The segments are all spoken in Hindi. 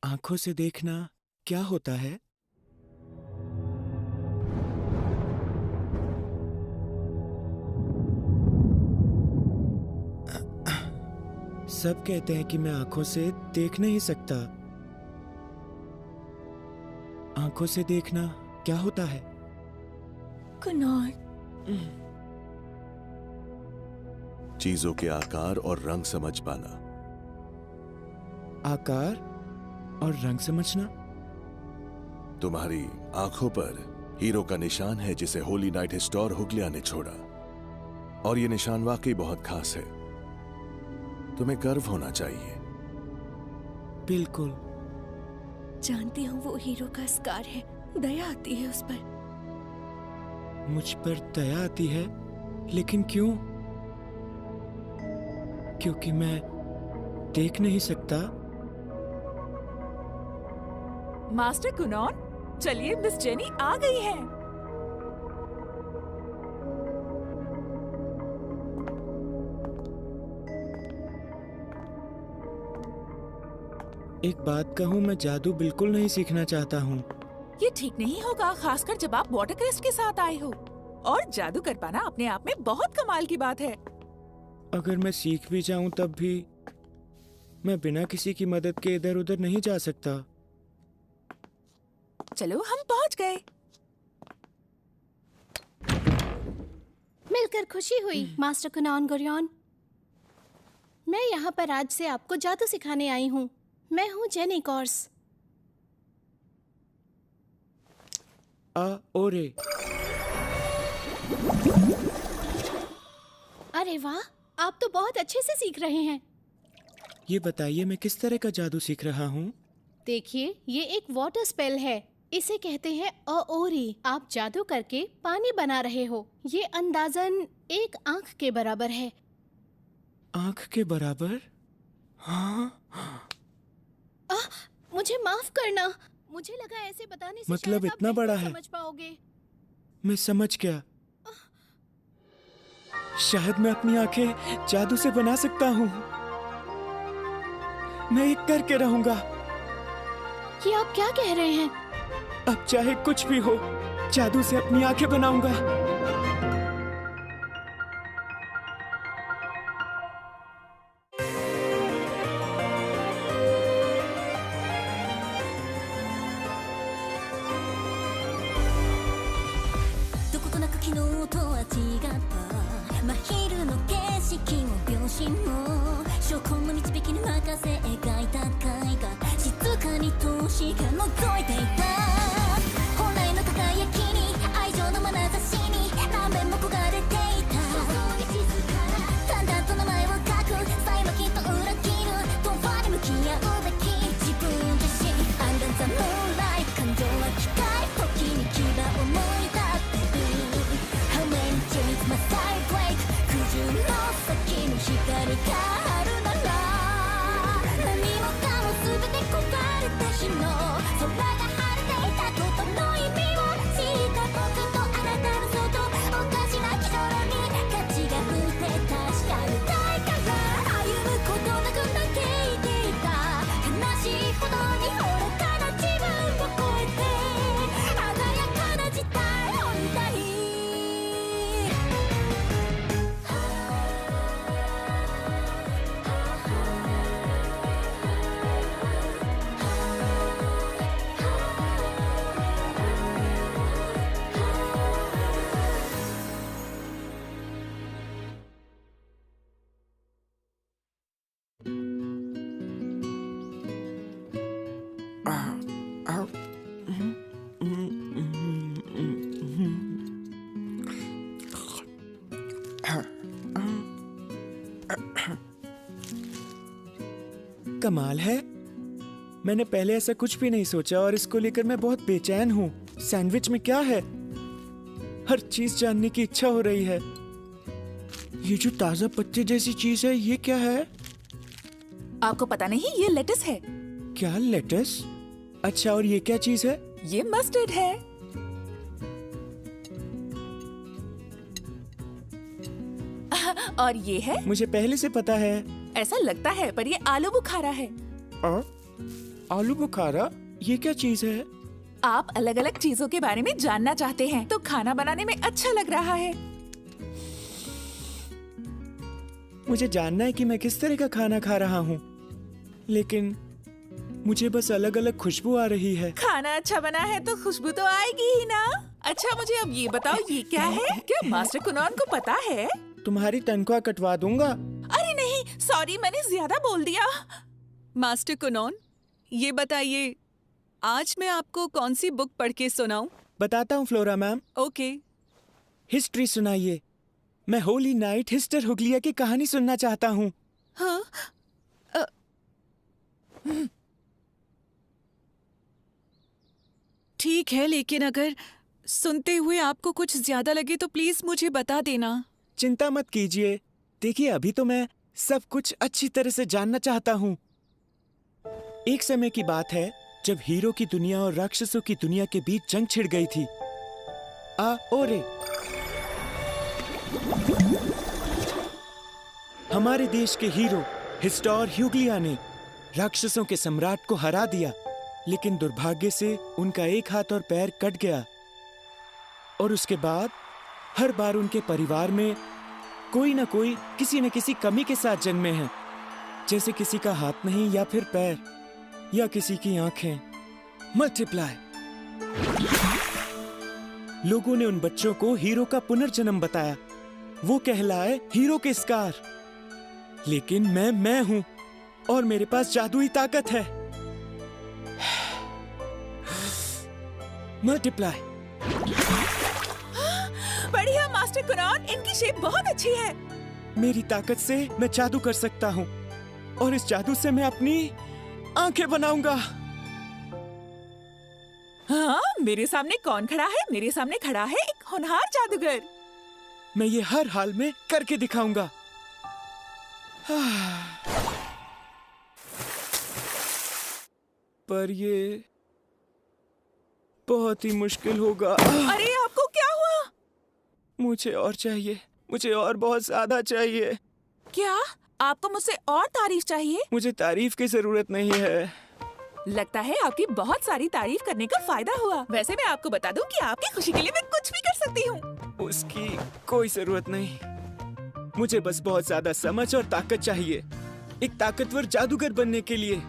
आंखों से देखना क्या होता है? सब कहते हैं कि मैं आंखों से देख नहीं सकता। आंखों से देखना क्या होता है? कुनाल, चीजों के आकार और रंग समझ पाना। आकार और रंग समझना? तुम्हारी आंखों पर हीरो का निशान है जिसे होली नाइट हिस्टोर हुगलिया ने छोड़ा, और ये निशान वाकई बहुत खास है। तुम्हें गर्व होना चाहिए। बिल्कुल। जानती हूँ वो हीरो का स्कार है। दया आती है उस पर। मुझ पर दया आती है, लेकिन क्यों? क्योंकि मैं देख नहीं सकता। मास्टर कुनॉन, चलिए मिस जेनी आ गई है। एक बात कहूँ, मैं जादू बिल्कुल नहीं सीखना चाहता हूँ। ये ठीक नहीं होगा, खासकर जब आप वाटर क्रेस्ट के साथ आए हो। और जादू कर पाना अपने आप में बहुत कमाल की बात है। अगर मैं सीख भी जाऊं तब भी मैं बिना किसी की मदद के इधर उधर नहीं जा सकता। चलो हम पहुंच गए। मिलकर खुशी हुई मास्टर कुनान गोरियन। मैं यहाँ पर आज से आपको जादू सिखाने आई हूँ। मैं हूँ जेनी कॉर्स। ओरे। अरे वाह, आप तो बहुत अच्छे से सीख रहे हैं। ये बताइए मैं किस तरह का जादू सीख रहा हूँ? देखिए, ये एक वाटर स्पेल है। इसे कहते हैं ओरी। आप जादू करके पानी बना रहे हो। ये अंदाजन एक आंख के बराबर है। आंख के बराबर? हाँ। मुझे माफ करना। मुझे लगा ऐसे बताने से मतलब शायद आप इतना बड़ा बेहतर है? समझ पाओगे। मैं समझ गया। शायद मैं अपनी आंखें जादू से बना सकता हूँ। मैं एक करके रहूंगा। ये आप क्या कह रहे हैं? अब चाहे कुछ भी हो, जादू से अपनी आंखें बनाऊंगा। कमाल है, मैंने पहले ऐसा कुछ भी नहीं सोचा और इसको लेकर मैं बहुत बेचैन हूँ। सैंडविच में क्या है? हर चीज जानने की इच्छा हो रही है। ये जो ताजा पत्ते जैसी चीज है, ये क्या है? आपको पता नहीं, ये लेटस है। क्या लेटस? अच्छा, और ये क्या चीज है? ये मस्टर्ड है। और ये है? मुझे पहले से पता है। ऐसा लगता है, पर ये आलू बुखारा है। आलू बुखारा, ये क्या चीज है? आप अलग अलग चीजों के बारे में जानना चाहते हैं तो खाना बनाने में अच्छा लग रहा है। मुझे जानना है कि मैं किस तरह का खाना खा रहा हूँ, लेकिन मुझे बस अलग अलग खुशबू आ रही है। खाना अच्छा बना है तो खुशबू तो आएगी ही ना। अच्छा मुझे अब ये बताओ, ये क्या है? क्या मास्टर कुनॉन को पता है? तुम्हारी तनख्वाह कटवा दूंगा। अरे नहीं, सॉरी, मैंने ज्यादा बोल दिया। मास्टर कुनॉन, ये बताइए आज मैं आपको कौन सी बुक पढ़ के सुनाऊं? बताता हूँ फ्लोरा मैम। ओके। हिस्ट्री सुनाइए। मैं होली नाइट हिस्टर हुगलिया की कहानी सुनना चाहता हूँ। हाँ? ठीक है, लेकिन अगर सुनते हुए आपको कुछ ज्यादा लगे तो प्लीज मुझे बता देना। चिंता मत कीजिए। देखिए, अभी तो मैं सब कुछ अच्छी तरह से जानना चाहता हूँ। एक समय की बात है जब हीरो की दुनिया और राक्षसों की दुनिया के बीच जंग छिड़ गई थी। ओरे, हमारे देश के हीरो हिस्टोर ह्यूग्लिया ने राक्षसों के सम्राट को हरा दिया, लेकिन दुर्भाग्य से उनका एक हाथ और पैर कट गया। और उसके बाद हर बार उनके परिवार में कोई ना कोई किसी न किसी कमी के साथ जन्मे हैं, जैसे किसी का हाथ नहीं या फिर पैर, या किसी की आंखें। मल्टीप्लाई। लोगों ने उन बच्चों को हीरो का पुनर्जन्म बताया। वो कहलाए हीरो के स्कार। लेकिन मैं हूं और मेरे पास जादुई ताकत है। मल्टीप्लाई। बढ़िया मास्टर कुनॉन, इनकी शेप बहुत अच्छी है। मेरी ताकत से मैं जादू कर सकता हूँ और इस जादू से मैं अपनी आंखें बनाऊंगा। हाँ, मेरे सामने कौन खड़ा है? मेरे सामने खड़ा है एक होनहार जादूगर। मैं ये हर हाल में करके दिखाऊंगा। पर ये बहुत ही मुश्किल होगा। अरे आपको क्या हुआ? मुझे और चाहिए, मुझे और बहुत ज्यादा चाहिए। क्या आपको मुझसे और तारीफ चाहिए? मुझे तारीफ की जरूरत नहीं है। लगता है आपकी बहुत सारी तारीफ करने का फायदा हुआ। वैसे मैं आपको बता दूं कि आपकी खुशी के लिए मैं कुछ भी कर सकती हूँ। उसकी कोई जरूरत नहीं। मुझे बस बहुत ज्यादा समझ और ताकत चाहिए, एक ताकतवर जादूगर बनने के लिए।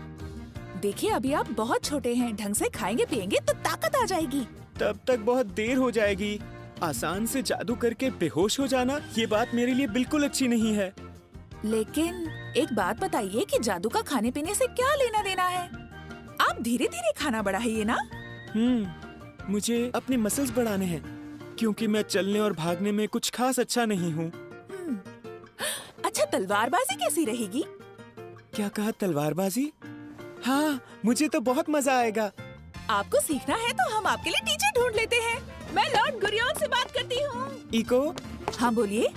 देखिए, अभी आप बहुत छोटे हैं, ढंग से खाएंगे पिएंगे तो ताकत आ जाएगी। तब तक बहुत देर हो जाएगी। आसान से जादू करके बेहोश हो जाना, ये बात मेरे लिए बिल्कुल अच्छी नहीं है। लेकिन एक बात बताइए कि जादू का खाने पीने से क्या लेना देना है? आप धीरे धीरे खाना बढ़ाइए ना। मुझे अपने मसल्स बढ़ाने हैं, क्योंकि मैं चलने और भागने में कुछ खास अच्छा नहीं हूँ। अच्छा, तलवारबाजी कैसी रहेगी? क्या कहा, तलवारबाजी? हाँ, मुझे तो बहुत मजा आएगा। आपको सीखना है तो हम आपके लिए टीचर ढूंढ लेते हैं। मैं लॉर्ड गुरियन से बात करती हूँ। इको, हाँ बोलिए।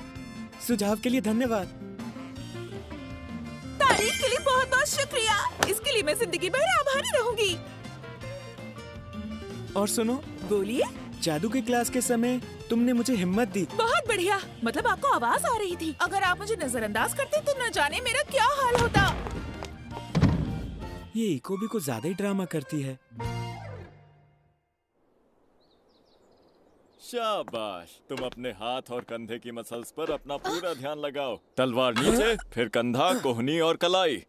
सुझाव के लिए धन्यवाद। तारीफ के लिए बहुत बहुत शुक्रिया। इसके लिए मैं जिंदगी भर आभारी रहूंगी। और सुनो, बोलिए। जादू की क्लास के समय तुमने मुझे हिम्मत दी। बहुत बढ़िया, मतलब आपको आवाज आ रही थी। अगर आप मुझे नजरअंदाज करते तो न जाने मेरा क्या हाल होता। ये इको भी कुछ ज्यादा ही ड्रामा करती है। शाबाश, तुम अपने हाथ और कंधे की मसल्स पर अपना पूरा ध्यान लगाओ। तलवार नीचे, फिर कंधा, कोहनी और कलाई।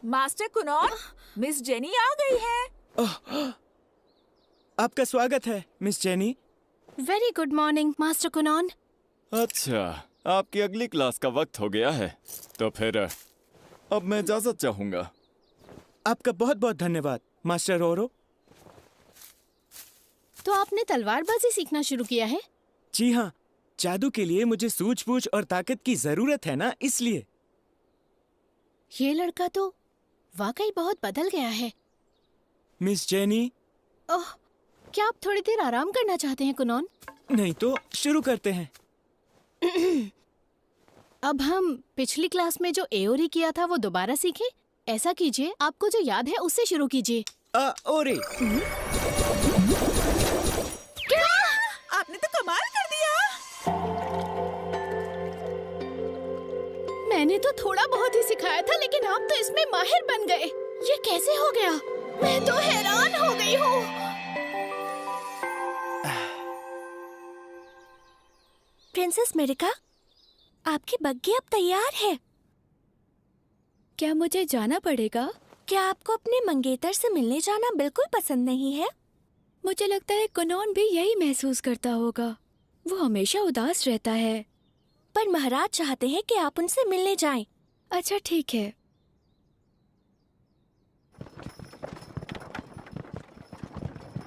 मास्टर कुनॉन, मिस जेनी आ गई है। आपका स्वागत है miss Jenny. Very good morning master कुनॉन। अच्छा, आपकी अगली क्लास का वक्त हो गया है, तो फिर अब मैं इजाजत चाहूंगा। आपका बहुत बहुत धन्यवाद मास्टर ओरो। तो आपने तलवारबाजी सीखना शुरू किया है? जी हाँ, जादू के लिए मुझे सूझबूझ और ताकत की जरूरत है ना, इसलिए। ये लड़का तो वाकई बहुत बदल गया है। Miss jenny. ओह, क्या आप थोड़ी देर आराम करना चाहते हैं कुनॉन? नहीं तो शुरू करते हैं। अब हम पिछली क्लास में जो एओरी किया था वो दोबारा सीखें। ऐसा कीजिए, आपको जो याद है उससे शुरू कीजिए। ओरे। क्या? आपने तो कमाल कर दिया। मैंने तो थोड़ा बहुत ही सिखाया था, लेकिन आप तो इसमें माहिर बन गए। ये कैसे हो गया? मैं तो हैरान हो गई हूँ। प्रिंसेस मेरिका, आपकी बग्गी अब तैयार है। क्या मुझे जाना पड़ेगा? क्या आपको अपने मंगेतर से मिलने जाना बिल्कुल पसंद नहीं है? मुझे लगता है कुनौन भी यही महसूस करता होगा। वो हमेशा उदास रहता है। पर महाराज चाहते हैं कि आप उनसे मिलने जाएं। अच्छा ठीक है।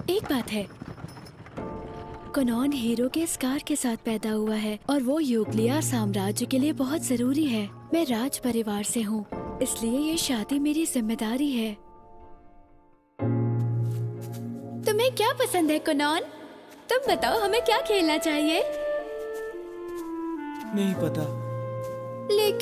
एक बात है, कुनौन हीरो के स्कार के साथ पैदा हुआ है और वो यूग्लिया साम्राज्य के लिए बहुत जरूरी है। मैं राज परिवार से हूँ, इसलिए ये शादी मेरी जिम्मेदारी है। तुम्हें क्या पसंद है कुनौन? तुम बताओ, हमें क्या खेलना चाहिए? नहीं पता। लेकिन